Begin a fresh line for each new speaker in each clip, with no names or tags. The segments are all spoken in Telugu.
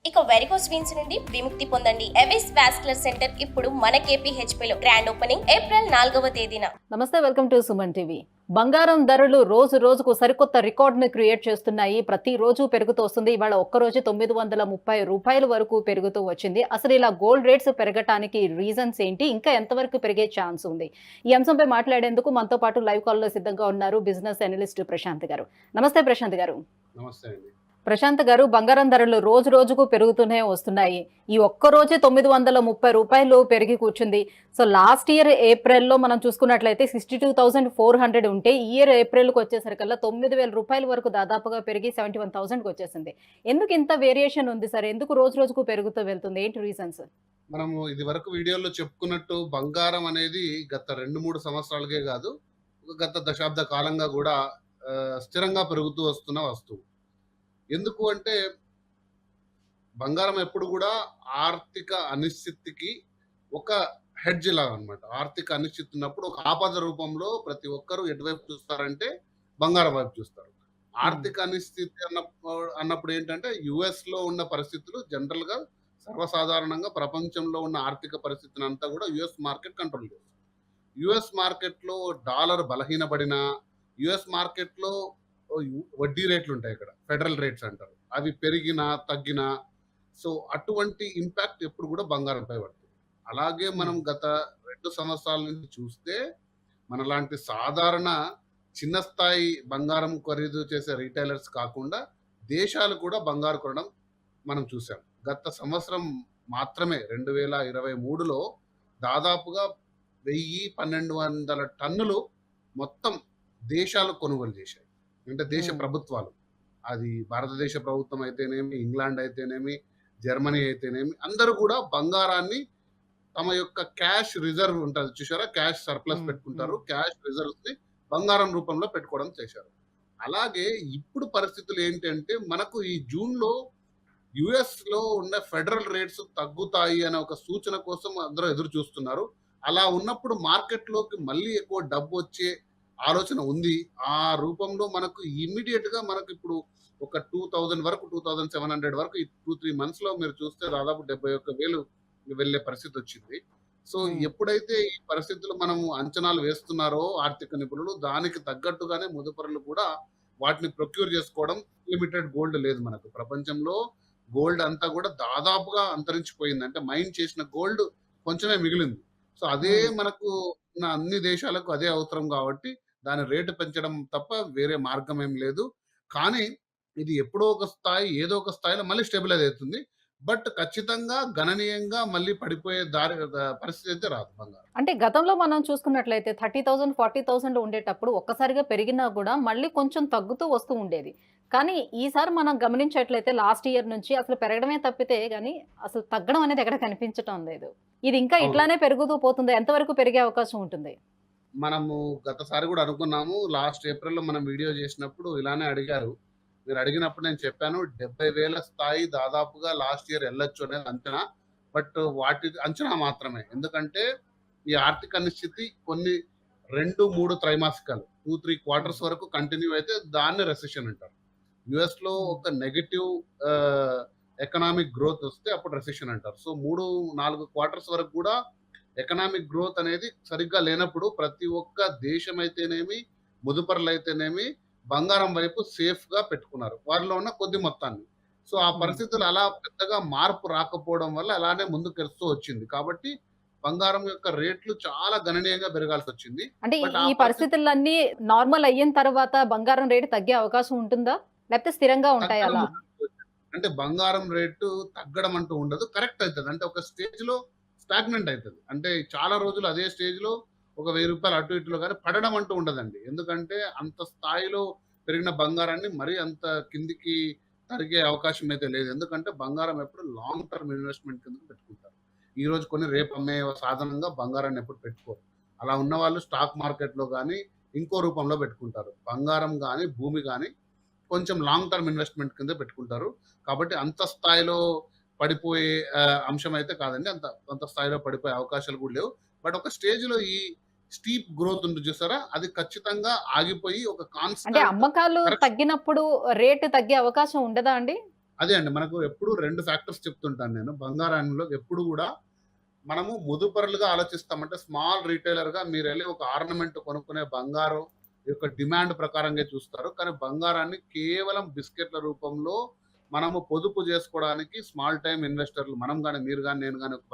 ఇక వెరికోస్ వీన్స్ నుండి విముక్తి పొందండి. ఎవిస్ వాస్కులర్ సెంటర్ ఇప్పుడు మన కేపీహెచ్పీలో గ్రాండ్ ఓపెనింగ్ ఏప్రిల్ 4వ తేదీన.
నమస్తే, వెల్కమ్ టు సుమన్ టీవీ. బంగారం ధరలు రోజు రోజుకు సరికొత్త రికార్డును క్రియేట్ చేస్తున్నాయి. ప్రతిరోజు పెరుగుతూ వస్తుంది. ఇవాళ ఒక్కరోజు 930 రూపాయల వరకు పెరుగుతూ వచ్చింది. అసలు ఇలా గోల్డ్ రేట్స్ పెరగటానికి రీజన్స్ ఏంటి, ఇంకా ఎంతవరకు పెరిగే ఛాన్స్ ఉంది? ఈ అంశంపై మాట్లాడేందుకు మనతో పాటు లైవ్ కాల్లో సిద్ధంగా ఉన్నారు బిజినెస్ అనలిస్ట్ ప్రశాంత్ గారు. నమస్తే ప్రశాంత్ గారు.
నమస్తే అండి.
ప్రశాంత్ గారు, బంగారం ధరలు రోజు రోజుకు పెరుగుతూనే వస్తున్నాయి. ఈ ఒక్క రోజే 930 రూపాయలు పెరిగి కూర్చుంది. సో లాస్ట్ ఇయర్ ఏప్రిల్లో మనం చూసుకున్నట్లయితే 62,400 ఉంటే ఈ ఇయర్ ఏప్రిల్కి వచ్చేసరికల్లా 9,000 రూపాయల వరకు దాదాపుగా పెరిగి 71,000కి వచ్చేసింది. ఎందుకు ఇంత వేరియేషన్ ఉంది సార్? ఎందుకు రోజు రోజుకు పెరుగుతూ వెళ్తుంది? ఏంటి రీజన్స్?
మనము ఇది వరకు వీడియోలో చెప్పుకున్నట్టు బంగారం అనేది గత 2-3 సంవత్సరాలకే కాదు, గత దశాబ్ద కాలంగా కూడా స్థిరంగా పెరుగుతూ వస్తున్న వస్తువు. ఎందుకు అంటే బంగారం ఎప్పుడు కూడా ఆర్థిక అనిశ్చితికి ఒక హెడ్జ్ లాగా అనమాట. ఆర్థిక అనిశ్చితి ఉన్నప్పుడు ఒక ఆపద రూపంలో ప్రతి ఒక్కరూ ఎటువైపు చూస్తారంటే బంగారం వైపు చూస్తారు. ఆర్థిక అనిశ్చితి అన్నప్పుడు ఏంటంటే యుఎస్ లో ఉన్న పరిస్థితులు జనరల్ గా సర్వసాధారణంగా ప్రపంచంలో ఉన్న ఆర్థిక పరిస్థితిని అంతా కూడా యుఎస్ మార్కెట్ కంట్రోల్ చేస్తుంది. యుఎస్ మార్కెట్ లో డాలర్ బలహీనపడిన, యుఎస్ మార్కెట్ లో వడ్డీ రేట్లు ఉంటాయి, ఇక్కడ ఫెడరల్ రేట్స్ అంటారు, అవి పెరిగినా తగ్గినా సో అటువంటి ఇంపాక్ట్ ఎప్పుడు కూడా బంగారంపై పడుతుంది. అలాగే మనం గత 2 సంవత్సరాల నుంచి చూస్తే మనలాంటి సాధారణ చిన్న స్థాయి బంగారం ఖరీదు చేసే రీటైలర్స్ కాకుండా దేశాలు కూడా బంగారు కొనడం మనం చూసాం. గత సంవత్సరం మాత్రమే 2023లో దాదాపుగా 1,000-1,200 టన్నులు మొత్తం దేశాలు కొనుగోలు చేశాయి. అంటే దేశ ప్రభుత్వాలు, అది భారతదేశ ప్రభుత్వం అయితేనేమి, ఇంగ్లాండ్ అయితేనేమి, జర్మనీ అయితేనేమి, అందరూ కూడా బంగారాన్ని తమ యొక్క క్యాష్ రిజర్వ్ ఉంటుంది చూసారా, క్యాష్ సర్ప్లస్ పెట్టుకుంటారు, క్యాష్ రిజర్వ్స్ ని బంగారం రూపంలో పెట్టుకోవడం చేశారు. అలాగే ఇప్పుడు పరిస్థితులు ఏంటంటే మనకు ఈ జూన్ లో యుఎస్ లో ఉన్న ఫెడరల్ రేట్స్ తగ్గుతాయి అనే ఒక సూచన కోసం అందరూ ఎదురు చూస్తున్నారు. అలా ఉన్నప్పుడు మార్కెట్ లోకి మళ్ళీ ఎక్కువ డబ్బు వచ్చే ఆలోచన ఉంది. ఆ రూపంలో మనకు ఇమ్మీడియట్ గా మనకు ఇప్పుడు ఒక 2,000 వరకు, 2,700 వరకు ఈ 2-3 మంత్స్ లో మీరు చూస్తే దాదాపు 71,000 వెళ్ళే పరిస్థితి వచ్చింది. సో ఎప్పుడైతే ఈ పరిస్థితులు మనం అంచనాలు వేస్తున్నారో ఆర్థిక నిపుణులు, దానికి తగ్గట్టుగానే మదుపరులు కూడా వాటిని ప్రొక్యూర్ చేసుకోవడం. లిమిటెడ్ గోల్డ్ లేదు మనకు ప్రపంచంలో. గోల్డ్ అంతా కూడా దాదాపుగా అంతరించిపోయింది. అంటే మైన్ చేసిన గోల్డ్ కొంచెమే మిగిలింది. సో అదే మనకు ఉన్న అన్ని దేశాలకు అదే అవసరం కాబట్టి దాని రేటు పెంచడం తప్ప వేరే మార్గం ఏం లేదు. కానీ ఇది ఎప్పుడో ఒక స్థాయి, ఏదో ఒక స్థాయిలో మళ్ళీ స్టెబిలైజ్ అవుతుంది. బట్ ఖచ్చితంగా గణనీయంగా మళ్ళీ పడిపోయే పరిస్థితి అయితే రాదు బంగారం.
అంటే గతంలో మనం చూసుకున్నట్లయితే 30,000, 40,000 ఉండేటప్పుడు ఒక్కసారిగా పెరిగినా కూడా మళ్ళీ కొంచెం తగ్గుతూ వస్తూ ఉండేది. కానీ ఈసారి మనం గమనించేట్లయితే లాస్ట్ ఇయర్ నుంచి అసలు పెరగడమే తప్పితే గానీ అసలు తగ్గడం అనేది ఎక్కడ కనిపించటం లేదు. ఇది ఇంకా
అవును.
ఇట్లానే పెరుగుతూ పోతుంది. ఎంతవరకు పెరిగే అవకాశం ఉంటుంది?
మనము గతసారి కూడా అనుకున్నాము. లాస్ట్ ఏప్రిల్‌లో మనం వీడియో చేసినప్పుడు ఇలానే అడిగారు. మీరు అడిగినప్పుడు నేను చెప్పాను 70,000 స్థాయి దాదాపుగా లాస్ట్ ఇయర్ ఎళ్ళొచ్చు అనేది అంచనా. బట్ వాటి అంచనా మాత్రమే. ఎందుకంటే ఈ ఆర్థిక అనిశ్చితి కొన్ని 2-3 త్రైమాసికాలు, 2-3 క్వార్టర్స్ వరకు కంటిన్యూ అయితే దాన్ని రెసెషన్ అంటారు. యుఎస్‌లో ఒక నెగెటివ్ ఎకనామిక్ గ్రోత్ వస్తే అప్పుడు రెసెషన్ అంటారు. సో 3-4 క్వార్టర్స్ వరకు కూడా ఎకనామిక్ గ్రోత్ అనేది సరిగ్గా లేనప్పుడు ప్రతి ఒక్క దేశం అయితేనేమి, ముదుపరులైతేనేమి బంగారం వైపు సేఫ్ గా పెట్టుకున్నారు వారిలో ఉన్న కొద్ది మొత్తాన్ని. సో ఆ పరిస్థితులు అలా పెద్దగా మార్పు రాకపోవడం వల్ల అలానే ముందుకెళ్తూ వచ్చింది. కాబట్టి బంగారం యొక్క రేట్లు చాలా గణనీయంగా పెరగాల్సి వచ్చింది.
అంటే
బట్ ఆ
ఈ పరిస్థితులన్నీ నార్మల్ అయిన తర్వాత బంగారం రేటు తగ్గే అవకాశం ఉంటుందా? లేకపోతే స్థిరంగా ఉంటాయా
తగ్గడం
అలా?
ఉండదు. అంటే బంగారం రేటు తగ్గడం అంటూ ఉండదు. కరెక్ట్ అయితది. అంటే ఒక స్టేజ్‌లో స్టాగ్నెంట్ అయితది. అంటే చాలా రోజులు అదే స్టేజ్‌లో ఒక రూ. 1000 అటు ఇటులో గాని పడడం అంటూ ఉండదండి. ఎందుకంటే అంత స్థాయిలో పెరిగిన బంగారాన్ని మరీ అంత కిందికి తరిగే అవకాశం అయితే లేదు. ఎందుకంటే బంగారం ఎప్పుడు లాంగ్ టర్మ్ ఇన్వెస్ట్‌మెంట్ కిందకి పెట్టుకుంటారు. ఈరోజు కొని రేపు అమ్మే సాధనంగా బంగారాన్ని ఎప్పుడు పెట్టుకోరు. అలా ఉన్నవాళ్ళు స్టాక్ మార్కెట్‌లో గాని, ఇంకో రూపంలో పెట్టుకుంటారు. బంగారం గాని, భూమి గాని కొంచెం లాంగ్ టర్మ్ ఇన్వెస్ట్‌మెంట్ కింద పెట్టుకుంటారు. కాబట్టి అంత స్థాయిలో పడిపోయే అంశం అయితే కాదండి. అంత అంత స్థాయిలో పడిపోయే అవకాశాలు కూడా లేవు. బట్ ఒక స్టేజ్‌లో ఈ స్టీప్ గ్రోత్ ఉంది చూసారా? అది ఖచ్చితంగా ఆగిపోయి ఒక
అంటే
కాన్స్టాంట్
అమ్మకాలు
కరెక్షన్.
తగ్గినప్పుడు రేటు తగ్గే అవకాశం ఉండదా అండి?
అదే అండి. మనకు ఎప్పుడు 2 ఫ్యాక్టర్స్ చెప్తుంటాను నేను. బంగారంలో ఎప్పుడు గూడా మనము ముదుపరులుగా ఆలోచిస్తాం. అంటే స్మాల్ రిటైలర్‌గా మీరెళ్లి ఒక ఆర్నమెంట్ కొనుక్కునే బంగారం యొక్క డిమాండ్ ప్రకారంగా చూస్తారు. కానీ బంగారాన్ని కేవలం బిస్కెట్‌ల రూపంలో మనము పొదుపు జేసుకోవడానికి స్మాల్ టైమ్ ఇన్వెస్టర్లు మనం గాని, మీరు గాని, నేను గాని ఒక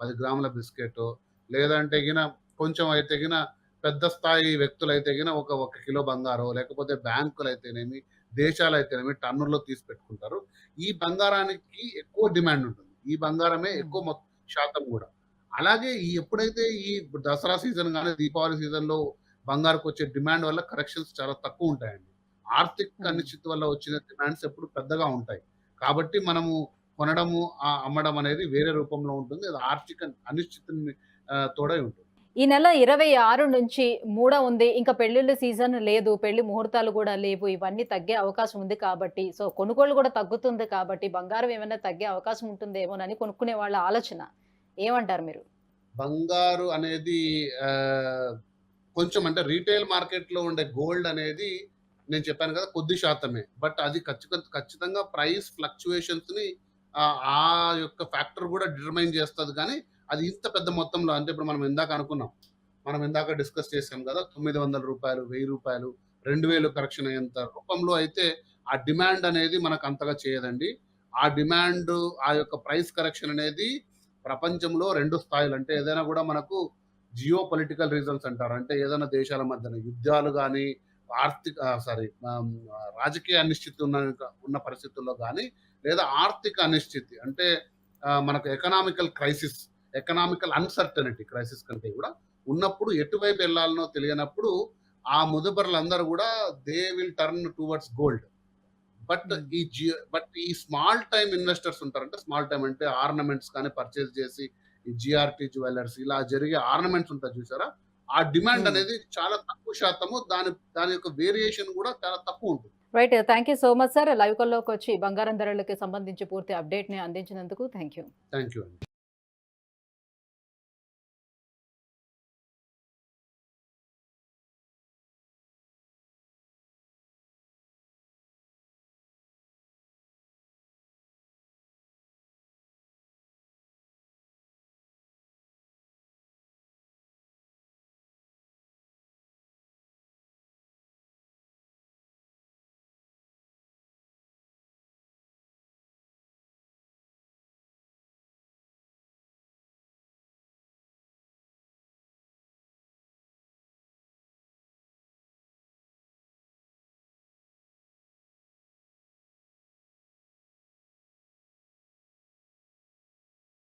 10 గ్రాముల బిస్కెటో లేదంటే గిన కొంచెం అయితే గిన పెద్ద స్థాయి వ్యక్తులైతే గిన ఒక కిలో బంగారో లేకపోతే బ్యాంకులైతేనేమి, దేశాలైతేనేమి టన్నుల్లో తీసి పెట్టుకుంటారు. ఈ బంగారానికి ఎక్కువ డిమాండ్ ఉంటుంది. ఈ బంగారమే ఎక్కువ శాతం గూడా. అలాగే ఎప్పుడైతే ఈ దసరా సీజన్ గాని, దీపావళి సీజన్‌లో బంగారుకొచ్చే డిమాండ్ వల్ల కరెక్షన్స్ చాలా తక్కువుంటాయండి. ఆర్థిక
హ్మ్.
అనిశ్చితి వల్ల వచ్చిన డిమాండ్స్ ఎప్పుడు పెద్దగా ఉంటాయి. కాబట్టి మనము కొనడము, అమ్మడం అనేది వేరే రూపంలో ఉంటుంది. అది ఆర్థిక అనిశ్చితిని తోడై ఉంటుంది.
ఈ నెల 26 నుంచి మూడ ఉంది. ఇంకా పెళ్ళిళ్ళ సీజన్ లేదు. పెళ్లి ముహూర్తాలు గూడా లేవు. ఇవన్నీ తగ్గే అవకాశం ఉంది కాబట్టి, సో కొనుగోలు గూడా తగ్గుతుంది కాబట్టి, బంగారం ఏమైనా తగ్గే అవకాశం ఉంటుందేమోనని కొనుక్కునే వాళ్ళ ఆలోచన. ఏమంటారు మీరు?
బంగారు అనేది ఆహ్, కొంచెం అంటే రిటైల్ మార్కెట్‌లో ఉండే గోల్డ్ అనేది నేను చెప్పాను కదా! కొద్ది శాతమే. బట్ అది ఖచ్చితంగా ప్రైస్ ఫ్లక్చుయేషన్స్‌ని ఆ యొక్క ఫ్యాక్టర్ గూడా డిటర్మైన్ చేస్తది గానీ, అది ఇంత పెద్ద మొత్తంలో అంటే ఇప్పుడు మనం ఇందాక అనుకున్నాం. మనం ఇందాక డిస్కస్ చేసాం గదా! రూ. 900, రూ. 1000, 2000 కరెక్షన్ అయ్యేంత రూపంలో అయితే ఆ డిమాండ్ అనేది మనకు అంతగా చేయదండి. ఆ డిమాండ్ ఆ యొక్క ప్రైస్ కరెక్షన్ అనేది ప్రపంచంలో 2 స్థాయిలు అంటే ఏదైనా గూడా మనకు జియో పొలిటికల్ రీజన్స్ అంటారు. అంటే ఏదైనా దేశాల మధ్యన యుద్ధాలు గాని, రాజకీయ అనిశ్చితి ఉన్న పరిస్థితుల్లో గాని, లేదా ఆర్థిక అనిశ్చితి అంటే మనకు ఎకనామికల్ అన్‌సర్టెనిటీ క్రైసిస్ కంటే గూడా ఉన్నప్పుడు ఎటువైపు ఎళ్ళాలనో తెలియనప్పుడు ఆ ముదుబరులందరూ గూడా they will turn towards gold. But
హ్మ్.
ఈ స్మాల్ టైమ్ ఇన్వెస్టర్స్ ఉంటారు. అంటే స్మాల్ టైమ్ అంటే ఆర్నమెంట్స్ కానీ పర్చేజ్ చేసి ఈ జిఆర్‌టి జ్యువెల్లర్స్ ఇలా జరిగే ఆర్నమెంట్స్ ఉంటాయి చూసారా? ఆ డిమాండ్
హ్మ్.
అనేది చాలా తక్కువ శాతము. దాని యొక్క వేరియేషన్ గూడా చాలా తక్కువుంటుంది.
Right. Thank you so much sir. Live కాల్‌లోకొచ్చి బంగారం ధరలకి సంబంధించి పూర్తి అప్డేట్‌ని అందించినందుకు థాంక్ యూ.
థాంక్ యూ అండి.